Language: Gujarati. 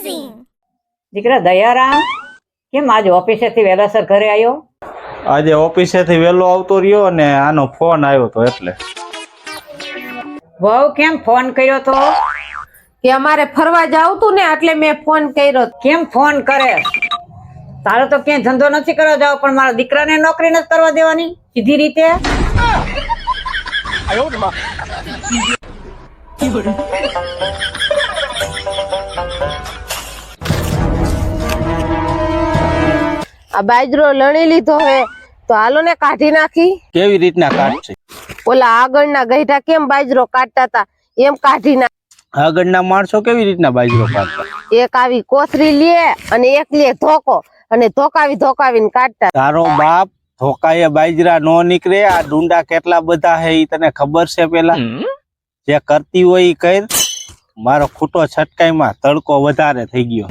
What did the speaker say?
દીકરા દયારામ, કેમ આજ ઓફિસેથી વહેલાસર ઘરે આવ્યો? આજે ઓફિસેથી વહેલો આવતો રહ્યો અને આનો ફોન આવ્યો તો એટલે. વહુ કેમ ફોન કર્યો તો? કે અમારે ફરવા જાવું તું ને એટલે મેં ફોન કર્યો. કેમ ફોન કરે? તારે તો ક્યાંય ધંધો નથી કરવા જાવ, પણ મારા દીકરાને નોકરી નથી કરવા દેવાની સીધી રીતે? આ બાજરો લણી લીધો હે તો હાલો ને કાઢી નાખી. કેવી રીતના કાઢશે? ઓલા આગળના ગઈઢા કેમ બાજરો કાઢતા હતા એમ કાઢી નાખ. આગળના માણસો કેવી રીતના બાજરો કાઢતા? એક આવી કોથરી લે અને એક લે ધોકો અને ધોકાવીને કાઢતા. તારો બાપ ધોકાએ બાજરા નો નીકળે. આ ડુંડા કેટલા બધા હે ઈ તને ખબર છે? પેલા જે કરતી હોય ઈ કર. મારો ખૂટો છટકાઈમાં તડકો વધારે થઈ ગયો.